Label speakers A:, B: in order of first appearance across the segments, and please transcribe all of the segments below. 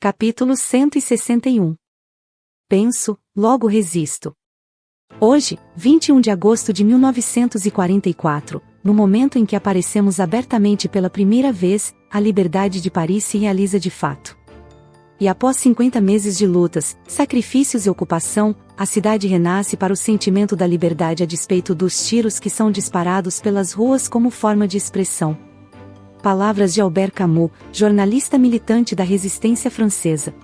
A: Capítulo 161. Penso, logo resisto. Hoje, 21 de agosto de 1944, no momento em que aparecemos abertamente pela primeira vez, a liberdade de Paris se realiza de fato. E após 50 meses de lutas, sacrifícios e ocupação, a cidade renasce para o sentimento da liberdade a despeito dos tiros que são disparados pelas ruas como forma de expressão. Palavras de Albert Camus, jornalista militante da resistência francesa.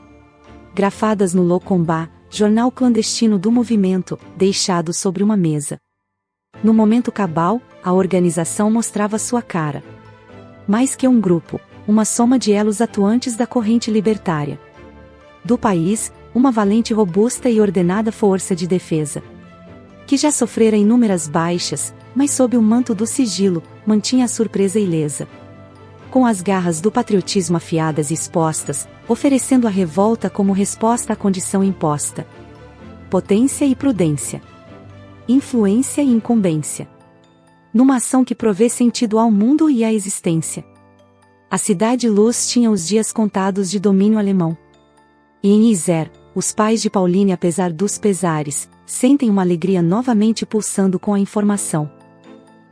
A: Grafadas no Le Combat, jornal clandestino do movimento, deixado sobre uma mesa. No momento cabal, a organização mostrava sua cara. Mais que um grupo, uma soma de elos atuantes da corrente libertária. Do país, uma valente, robusta e ordenada força de defesa. Que já sofrera inúmeras baixas, mas sob o manto do sigilo, mantinha a surpresa ilesa. Com as garras do patriotismo afiadas e expostas, oferecendo a revolta como resposta à condição imposta. Potência e prudência. Influência e incumbência. Numa ação que provê sentido ao mundo e à existência. A cidade-luz tinha os dias contados de domínio alemão. E em Isère, os pais de Pauline, apesar dos pesares, sentem uma alegria novamente pulsando com a informação.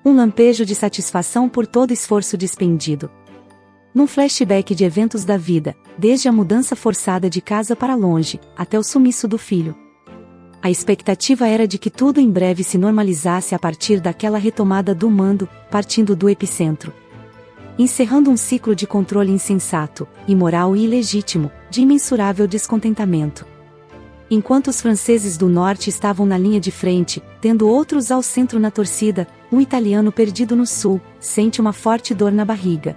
A: Um lampejo de satisfação por todo esforço despendido. Num flashback de eventos da vida, desde a mudança forçada de casa para longe, até o sumiço do filho. A expectativa era de que tudo em breve se normalizasse a partir daquela retomada do mando, partindo do epicentro. Encerrando um ciclo de controle insensato, imoral e ilegítimo, de imensurável descontentamento. Enquanto os franceses do norte estavam na linha de frente, tendo outros ao centro na torcida, um italiano perdido no sul, sente uma forte dor na barriga.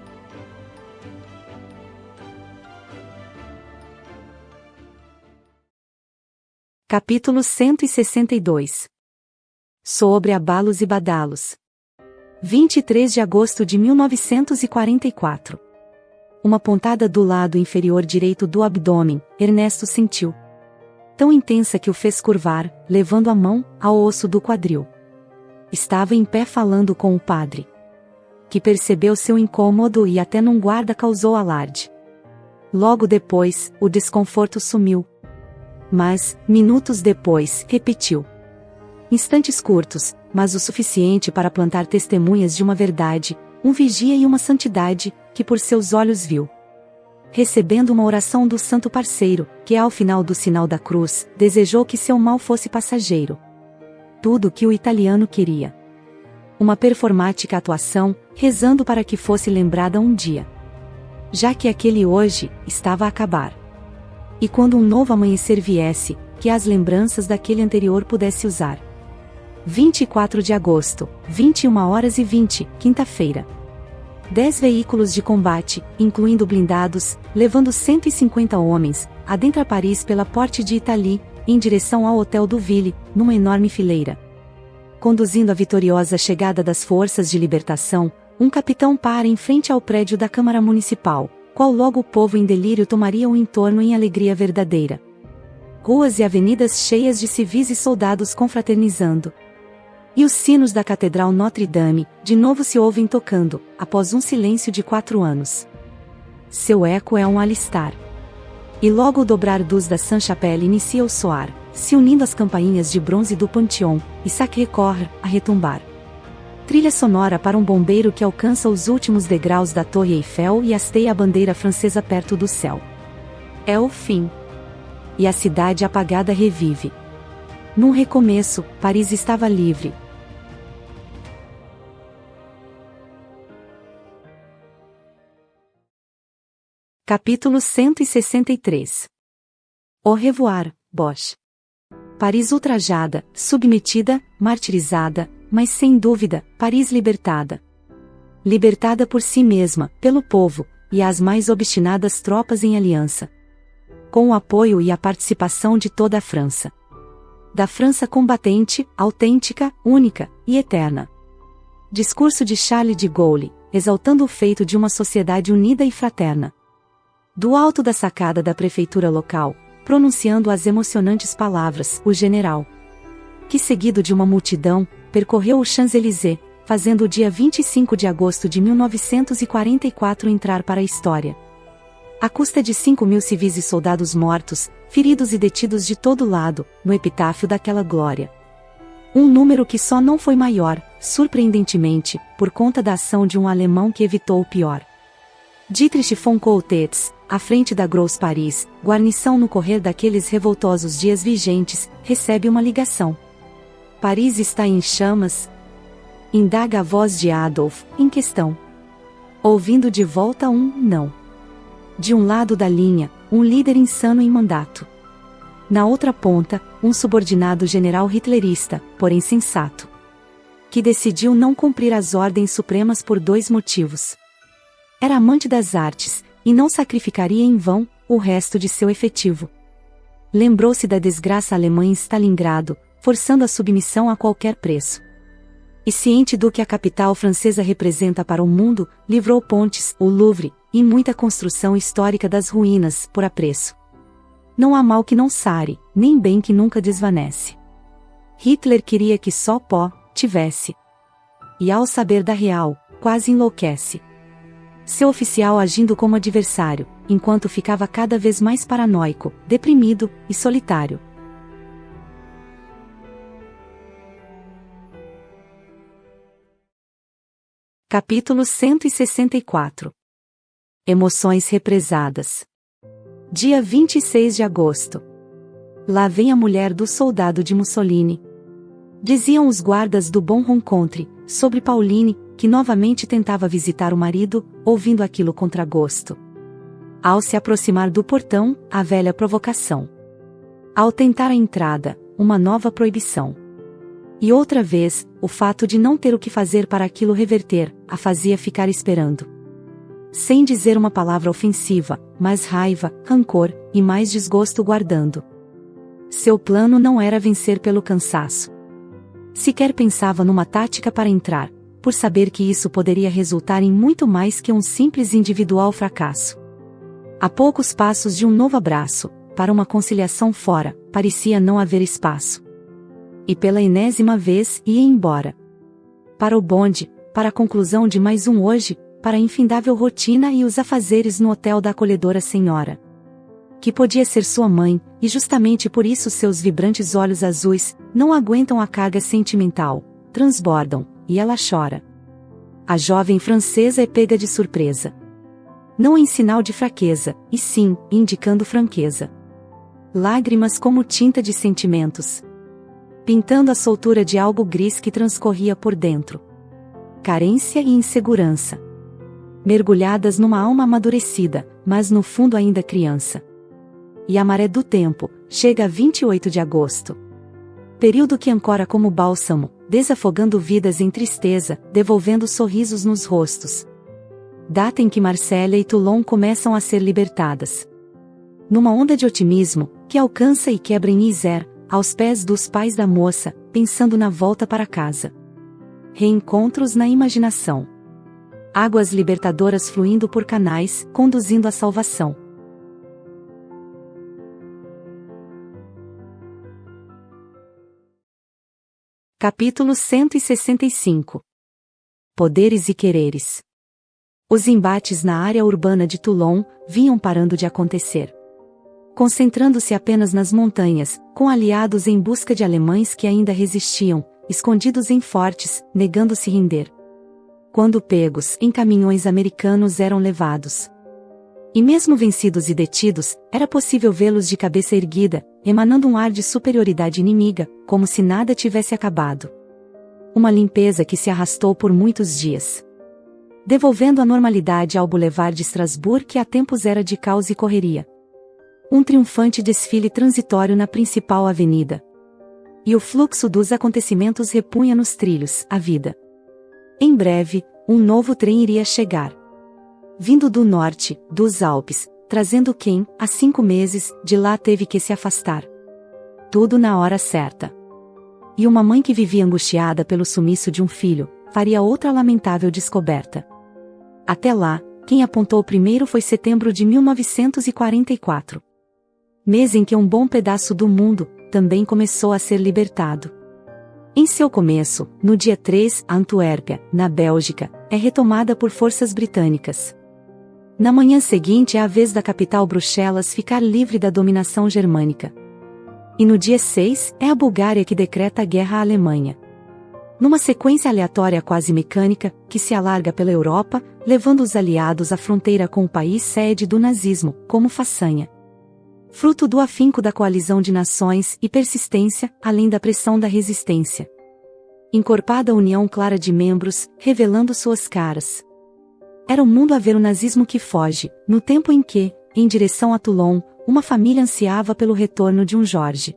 A: Capítulo 162. Sobre abalos e badalos. 23 de agosto de 1944. Uma pontada do lado inferior direito do abdômen, Ernesto sentiu. Tão intensa que o fez curvar, levando a mão ao osso do quadril. Estava em pé falando com o padre. Que percebeu seu incômodo e até num guarda causou alarde. Logo depois, o desconforto sumiu. Mas, minutos depois, repetiu. Instantes curtos, mas o suficiente para plantar testemunhas de uma verdade, um vigia e uma santidade, que por seus olhos viu. Recebendo uma oração do santo parceiro, que ao final do sinal da cruz, desejou que seu mal fosse passageiro. Tudo o que o italiano queria. Uma performática atuação, rezando para que fosse lembrada um dia. Já que aquele hoje, estava a acabar. E quando um novo amanhecer viesse, que as lembranças daquele anterior pudesse usar. 24 de agosto, 21h20, quinta-feira. 10 veículos de combate, incluindo blindados, levando 150 homens, adentra Paris pela Porte de Italie, em direção ao Hotel do Ville, numa enorme fileira. Conduzindo a vitoriosa chegada das forças de libertação, um capitão para em frente ao prédio da Câmara Municipal, qual logo o povo em delírio tomaria o entorno em alegria verdadeira. Ruas e avenidas cheias de civis e soldados confraternizando. E os sinos da Catedral Notre-Dame, de novo se ouvem tocando, após um silêncio de 4 anos. Seu eco é um alistar. E logo o dobrar dos da Sainte-Chapelle inicia o soar, se unindo às campainhas de bronze do Pantheon, e Sacré-Cœur, a retumbar. Trilha sonora para um bombeiro que alcança os últimos degraus da Torre Eiffel e hasteia a bandeira francesa perto do céu. É o fim. E a cidade apagada revive. Num recomeço, Paris estava livre. Capítulo 163. Au revoir, Bosch. Paris ultrajada, submetida, martirizada, mas sem dúvida, Paris libertada. Libertada por si mesma, pelo povo, e as mais obstinadas tropas em aliança. Com o apoio e a participação de toda a França. Da França combatente, autêntica, única, e eterna. Discurso de Charles de Gaulle, exaltando o feito de uma sociedade unida e fraterna. Do alto da sacada da prefeitura local, pronunciando as emocionantes palavras, o general. Que seguido de uma multidão, percorreu o Champs-Élysées, fazendo o dia 25 de agosto de 1944 entrar para a história. À custa de 5.000 civis e soldados mortos, feridos e detidos de todo lado, no epitáfio daquela glória. Um número que só não foi maior, surpreendentemente, por conta da ação de um alemão que evitou o pior. Dietrich von Coultetz, à frente da Gross Paris, guarnição no correr daqueles revoltosos dias vigentes, recebe uma ligação. Paris está em chamas? Indaga a voz de Adolf, em questão. Ouvindo de volta um não. De um lado da linha, um líder insano em mandato. Na outra ponta, um subordinado general hitlerista, porém sensato, que decidiu não cumprir as ordens supremas por 2 motivos. Era amante das artes, e não sacrificaria em vão o resto de seu efetivo. Lembrou-se da desgraça alemã em Stalingrado, forçando a submissão a qualquer preço. E ciente do que a capital francesa representa para o mundo, livrou pontes, o Louvre, e muita construção histórica das ruínas, por apreço. Não há mal que não sare, nem bem que nunca desvanece. Hitler queria que só pó tivesse. E ao saber da real, quase enlouquece. Seu oficial agindo como adversário, enquanto ficava cada vez mais paranoico, deprimido e solitário. Capítulo 164. Emoções represadas. Dia 26 de agosto. Lá vem a mulher do soldado de Mussolini. Diziam os guardas do Bon Rencontre, sobre Pauline, que novamente tentava visitar o marido, ouvindo aquilo contra gosto. Ao se aproximar do portão, a velha provocação. Ao tentar a entrada, uma nova proibição. E outra vez, o fato de não ter o que fazer para aquilo reverter, a fazia ficar esperando. Sem dizer uma palavra ofensiva, mais raiva, rancor, e mais desgosto guardando. Seu plano não era vencer pelo cansaço. Sequer pensava numa tática para entrar, por saber que isso poderia resultar em muito mais que um simples individual fracasso. A poucos passos de um novo abraço, para uma conciliação fora, parecia não haver espaço. E pela enésima vez ia embora. Para o bonde, para a conclusão de mais um hoje, para a infindável rotina e os afazeres no hotel da acolhedora senhora. Que podia ser sua mãe, e justamente por isso seus vibrantes olhos azuis, não aguentam a carga sentimental, transbordam, e ela chora. A jovem francesa é pega de surpresa. Não em sinal de fraqueza, e sim, indicando franqueza. Lágrimas como tinta de sentimentos. Pintando a soltura de algo gris que transcorria por dentro. Carência e insegurança. Mergulhadas numa alma amadurecida, mas no fundo ainda criança. E a maré do tempo, chega a 28 de agosto. Período que ancora como bálsamo, desafogando vidas em tristeza, devolvendo sorrisos nos rostos. Data em que Marsella e Toulon começam a ser libertadas. Numa onda de otimismo, que alcança e quebra em Isère, aos pés dos pais da moça, pensando na volta para casa. Reencontros na imaginação. Águas libertadoras fluindo por canais, conduzindo à salvação. Capítulo 165. Poderes e quereres. Os embates na área urbana de Toulon vinham parando de acontecer. Concentrando-se apenas nas montanhas, com aliados em busca de alemães que ainda resistiam, escondidos em fortes, negando-se render. Quando pegos, em caminhões americanos eram levados. E mesmo vencidos e detidos, era possível vê-los de cabeça erguida, emanando um ar de superioridade inimiga, como se nada tivesse acabado. Uma limpeza que se arrastou por muitos dias. Devolvendo a normalidade ao Boulevard de Strasbourg que há tempos era de caos e correria. Um triunfante desfile transitório na principal avenida. E o fluxo dos acontecimentos repunha nos trilhos a vida. Em breve, um novo trem iria chegar. Vindo do norte, dos Alpes, trazendo quem, há 5 meses, de lá teve que se afastar. Tudo na hora certa. E uma mãe que vivia angustiada pelo sumiço de um filho, faria outra lamentável descoberta. Até lá, quem apontou primeiro foi setembro de 1944. Mês em que um bom pedaço do mundo, também começou a ser libertado. Em seu começo, no dia 3, Antuérpia, na Bélgica, é retomada por forças britânicas. Na manhã seguinte é a vez da capital Bruxelas ficar livre da dominação germânica. E no dia 6, é a Bulgária que decreta a guerra à Alemanha. Numa sequência aleatória quase mecânica, que se alarga pela Europa, levando os aliados à fronteira com o país sede do nazismo, como façanha. Fruto do afinco da coalizão de nações e persistência, além da pressão da resistência. Encorpada a união clara de membros, revelando suas caras. Era o mundo a ver o nazismo que foge, no tempo em que, em direção a Toulon, uma família ansiava pelo retorno de um Jorge.